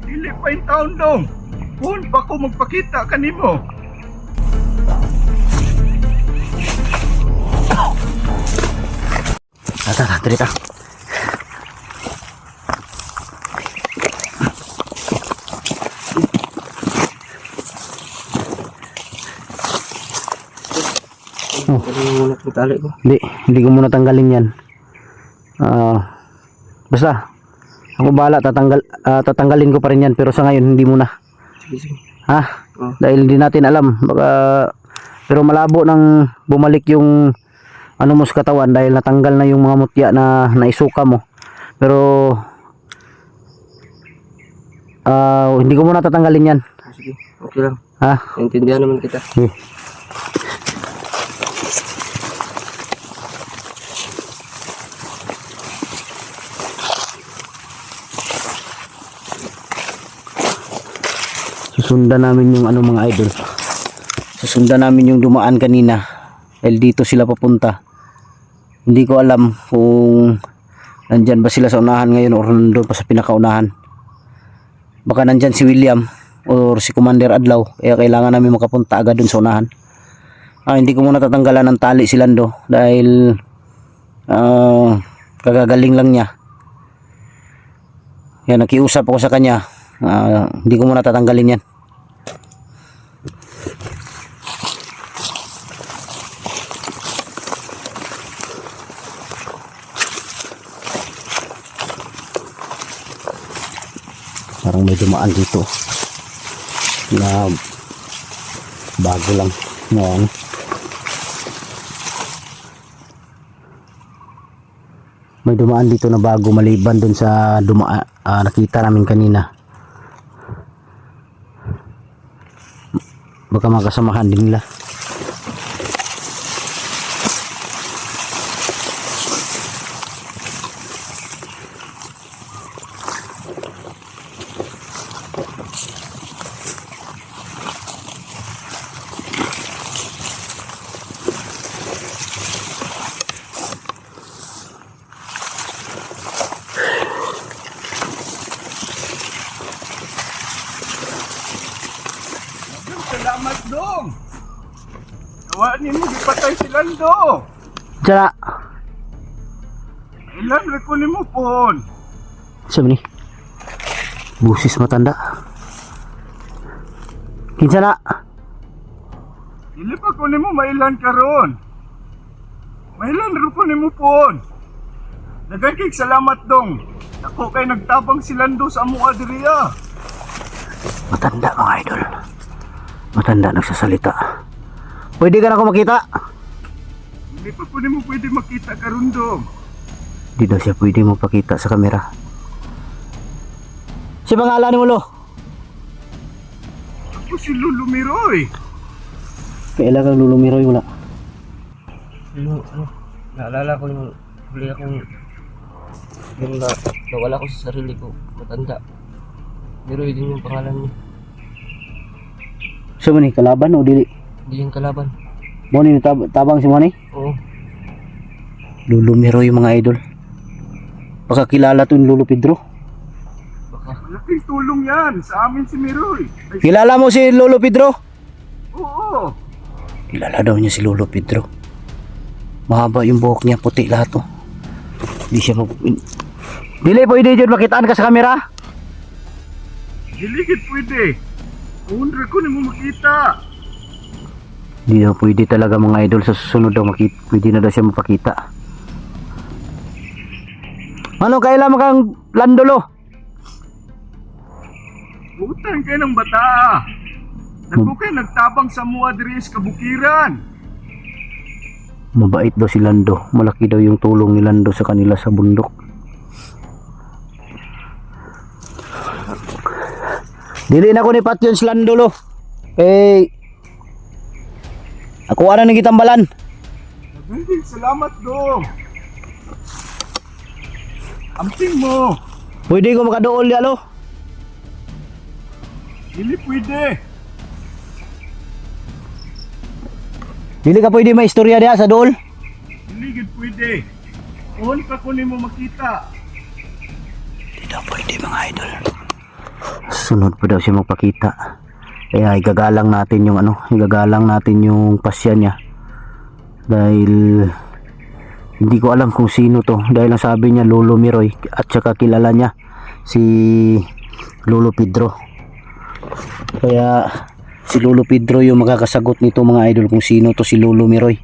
Dili pa yung taon dong. Kung pa ko magpakita kanimo. Tara, dali ta. Oh. Muna itong tali ko. Hindi ko muna tanggalin yan. Basta, ako bahala, tatanggalin ko pa rin yan. Pero sa ngayon, hindi muna. Sige. Ha? Oh. Dahil hindi natin alam. Pero malabo nang bumalik yung ano mo sa katawan dahil natanggal na yung mga mutya na naisuka mo. Pero hindi ko muna tatanggalin yan. Sige, okay lang. Ha? Naintindihan naman kita. Okay. Susundan namin yung ano mga idol. Susundan namin yung dumaan kanina. Dahil dito sila papunta. Hindi ko alam kung nandyan ba sila sa unahan ngayon o nandun pa sa pinakaunahan. Baka nandyan si William o si Commander Adlaw. Kaya kailangan namin makapunta agad dun sa unahan. Hindi ko muna tatanggalan ng tali si Lando. Dahil kagagaling lang niya. Yan, nakiusap ako sa kanya. Hindi ko muna tatanggalin yan. Parang may dumaan dito na bago lang noon. May dumaan dito na bago maliban dun sa nakita namin kanina. Baka makasamahan din nila. Salamat dong. Nawaan mo gipatay si Lando. Tara. Ilan ra ko nimo pon. Sabi ni. Busis matanda. Kinsa na? Dili pa ko nimo mailan karon. Mailan ra ko nimo pon. Nagkikig salamat dong. Ako kay nagtabang si Lando sa amo adriya. Matanda mga idol. Matanda nagsasalita. Pwede ka na ako makita? Hindi pa po mo pwede makita karon dong. Di daw siya pwede mo pakita sa kamera. Si pangalan mo lo? Ako si Lulu Miroy. Kailan kang lulumiroy wala? Naalala ko yung huli akong yung nawala ko sa sarili ko. Matanda. Pero din yung pangalan niya. So ni kalaban o dili? Hindi yung kalaban. Mo ni tabang si mo ni? Oo. Lulumiroy mga idol. Baka kilala to yung Lolo Pedro. Baka. Malaking tulong yan sa amin si Miroy. Ay, Kilala mo si Lolo Pedro? oo. Kilala daw niya si Lolo Pedro. Mahaba yung buhok niya, puti lahat to. Di siya Dili pwede dyan makitaan ka sa kamera? Diligid pwede. Undra ko nimo makita. Di daw pwede talaga mga idol. Sa susunod daw pwede na daw siya mapakita. Ano kailan mo kang landolo? Utang kayo ng bata. Nagko kayo nagtabang sa mua diri sa kabukiran. Mabait daw si Lando. Malaki daw yung tulong ni Lando sa kanila sa bundok. Dili na ko ni Patyon si Lando lo. Ako ana nang gitambalan. Naganding salamat dong. Amping mo. Pwede ko makaduol ya lo. Dili pwede. Dili ka pwede maistorya diha sa duol. Diligid pwede. Kung pa ko nimo makita. Di daw pwede mga idol. Sunod pa daw siya magpakita. Kaya igagalang natin yung igagalang natin yung pasya niya. Dahil hindi ko alam kung sino to. Dahil ang sabi niya Lolo Miroy at saka kilala niya si Lolo Pedro. Kaya si Lolo Pedro yung makakasagot nito mga idol kung sino to si Lolo Miroy.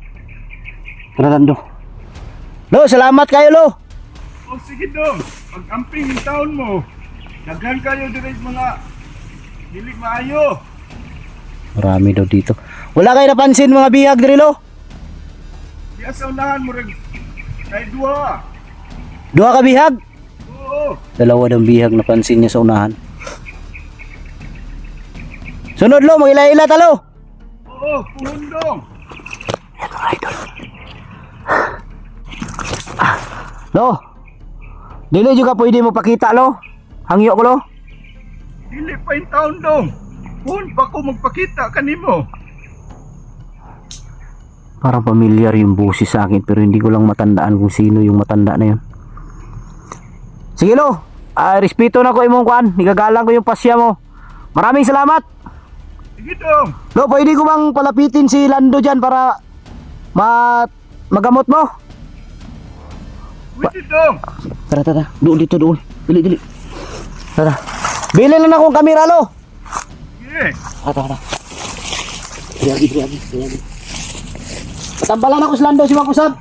Tara Lando. Lo, salamat kayo Lo. O sige dong, pag-amping yung taon mo, daghan kayo direct mga dili maayo. Marami daw dito. Wala kayo napansin mga bihag diri Lo? Di sa unahan mo rin, kay duha. Duha ka bihag? Oo, Dalawa daw bihag napansin niya sa unahan. Sunod Lo, magila-ila ta Lo. oo, puhon dong. Yan mga idol. Lo, dili juga pwede mo pakita Lo. Hangyo ko Lo. Dili pa yung taon dong. Puhon pa ko magpakita kanimo. Parang familiar yung busi sa akin pero hindi ko lang matandaan kung sino yung matanda na yun. Sige Lo, respeto na ko imong kuan. Nigagalang ko yung pasya mo. Maraming salamat. Sige dong. Lo, pwede ko bang palapitin si Lando dyan para magamot mo? Pwede dong. Tara. Doon dito, doon. Dili. Tara. Bili lang akong kamera Lo. Sige. Tara. Lagi. Patambalan ako si Lando, si Makusab.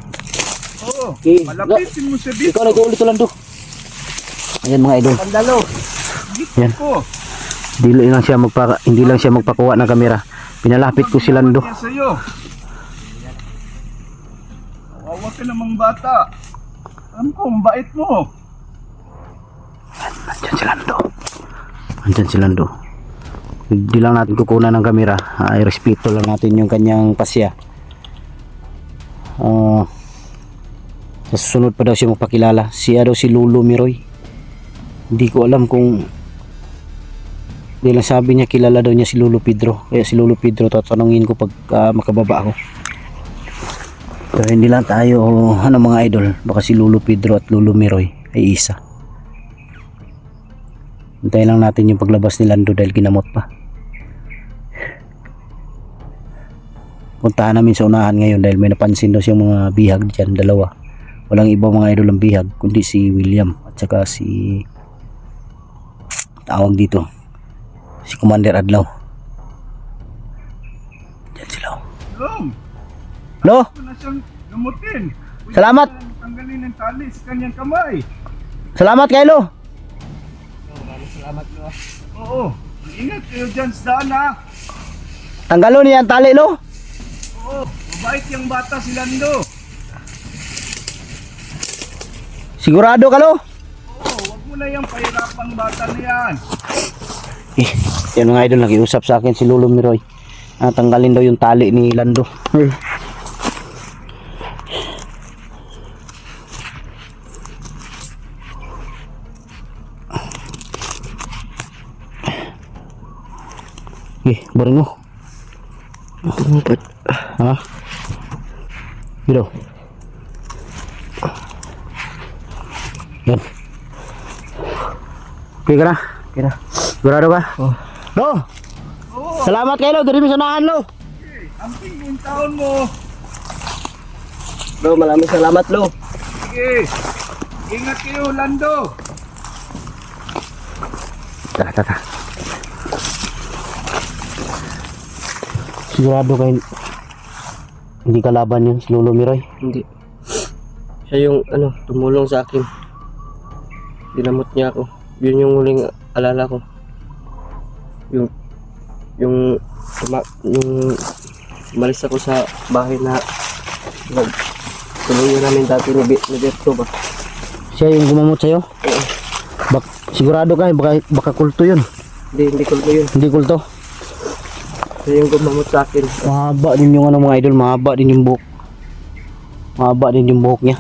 Oo, Okay. malapitin mo sa dito. Ikaw na ulit Lando. Ayan mga idol. Sandalo. Dito Yan. ko. Hindi lang siya magpakuha ng kamera. Pinalapit ko si Lando. Niya sa'yo. Kawawa ka namang bata. Alam ko, ang bait mo. Andyan si Lando. Hindi lang natin kukunan ng kamera. Ay respeto lang natin yung kanyang pasya. Sa susunod pa daw siya magpakilala. Siya daw si Lolo Miroy. Hindi ko alam kung dahil lang sabi niya kilala daw niya si Lolo Pedro. Kaya si Lolo Pedro tatanungin ko pag makababa ako. Pero hindi lang tayo mga idol. Baka si Lolo Pedro at Lolo Miroy ay isa. Hintayin lang natin yung paglabas ni Lando dahil ginamot pa. Puntahan namin sa unahan ngayon dahil may napansin daw siyang mga bihag dyan, dalawa. Walang ibang mga idol ang bihag kundi si William at saka si tawag dito si Commander Adlaw. Diyan sila. Long, Lo, ito na siyang gamutin. Pwede Salamat. na lang tanggalin ng tali sa kanyang kamay. salamat kayo Lo. Salamat Lo. Oo, ingat kayo dyan sa daan ha. Tanggalo niya ang tali Lo. Oo, mabait yung bata si Lando. Sigurado ka Lo. Oo, wag mo na yung pahirapang bata na yan. Yan mga idol, nakiusap sa akin si Lolo Miroy. Tanggalin daw yung tali ni Lando. Bareng mo. Ha? Gino. Yan. Okay ka na? Okay na. Sigurado ka? Oh. Lo! Oo, Salamat kayo Lo. Diri mi sunahan Lo. okay. Amping yung taon mo. Lo, maraming salamat Lo. Sige. Ingat kayo, Lando. Tara. Sigurado kayo hindi kalaban yun si Lolo Miroy. Hindi. Siya yung tumulong sa akin. Dinamot niya ako. Yun yung huling alala ko. Yung umalis ako sa bahay na tuluyan namin dati ni Berto ba? Siya yung gumamot sa'yo? Oo. Sigurado ka, baka kulto yun. Hindi ko yun. Hindi kulto. Siya yung gumamot sa akin. Mahaba din yung mga idol, mahaba din yung buhok. Mahaba din yung buhok niya.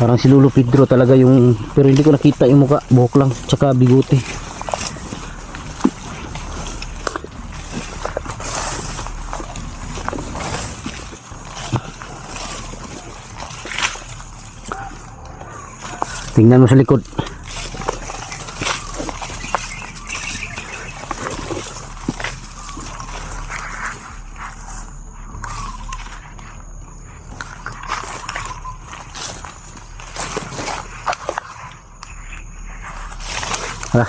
Parang si Lolo Pedro talaga yung, pero hindi ko nakita yung muka, buhok lang, tsaka bigote. Tingnan mo sa likod. Tara.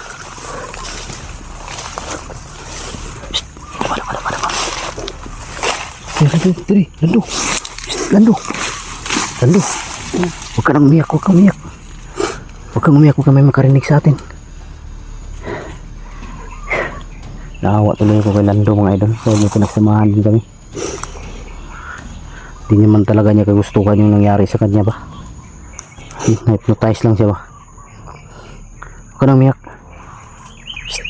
Psst. Pada. Tiri. Lando. Psst. Lando. Huwag ka nang umiyak. Huwag kang umiyak. Huwag kang may makarinig sa atin. Naawa tuloy ako kay Lando mga idol. So may pinagsamahan din kami. Hindi naman talaga niya kagustuhan yung nangyari sa kanya ba. Na-hypnotize lang siya ba. Huwag ka nang umiyak. Psst.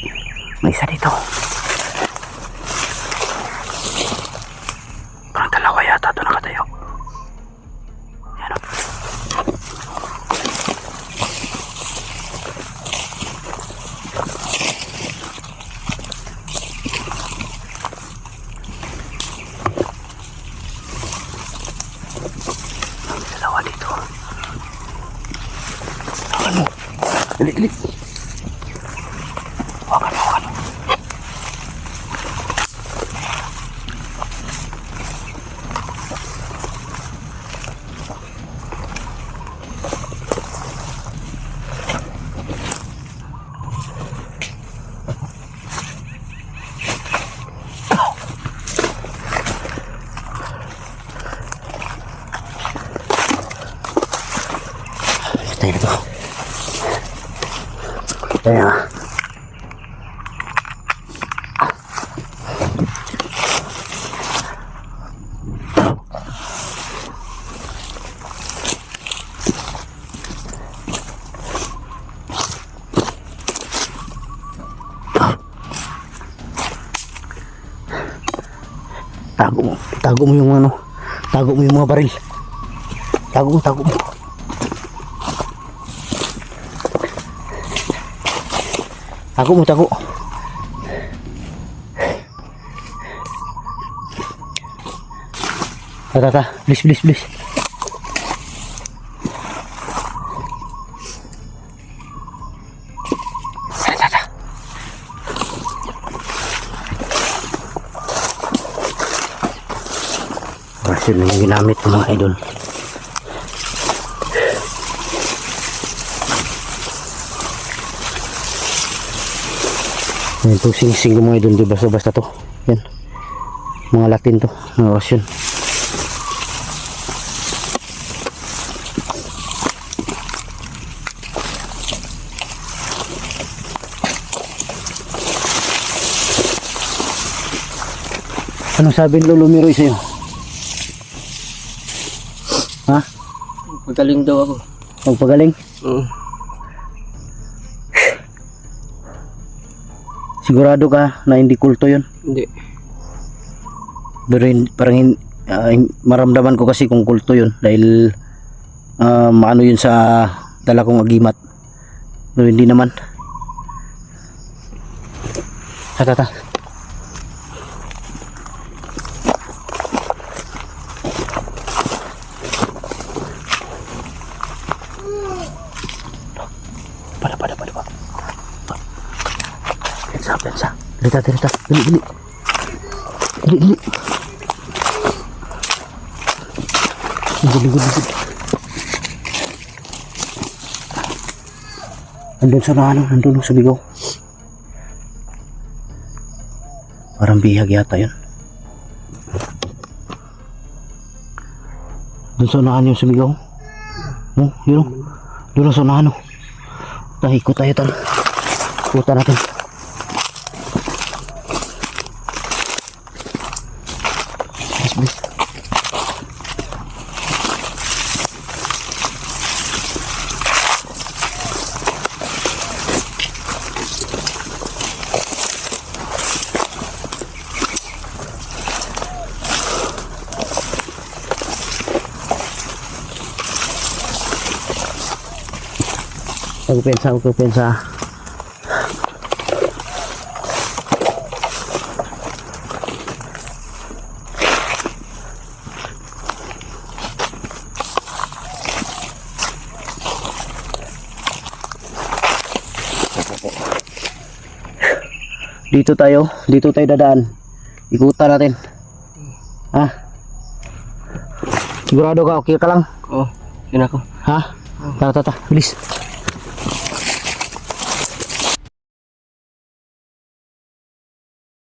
May isa dito. Parang dalawa yata ito nakatayo. Yan o. Dalawa dito. Ano? Dali. Hawakan mo. Tayo na to. Tayo na. Tago mo yung ano. Tago mo yung mga baril. Tago mo. Tago. Tata, please. Tata. Brasil na yung ginamit ng mga idol. Yan itong singsing ng mga idol, di basta to. Yan. Mga Latin to, mga orasyon. Anong sabi ni Lolo Miroy sa'yo? Ha? Magaling daw ako. Magpagaling? Oo. Sigurado ka na hindi kulto yun? Hindi. Pero parang maramdaman ko kasi kung kulto yun dahil maano yun sa dala kong agimat. Pero hindi naman. Tata. Pada. Pensa. Dirita. Dili. Ligod. Andun sa bigaw. Parang bihag yata yun. Doon sa unahan yung sumigaw. Oh, yun. Doon sa unahan. Ikot tayo tal. Ikutan natin. Please. Huwag pensa. Dito tayo dadaan. Ikutan natin. Ha? Sigurado ka, okay ka lang? Oo, yun ako. Ha? Tara, bilis.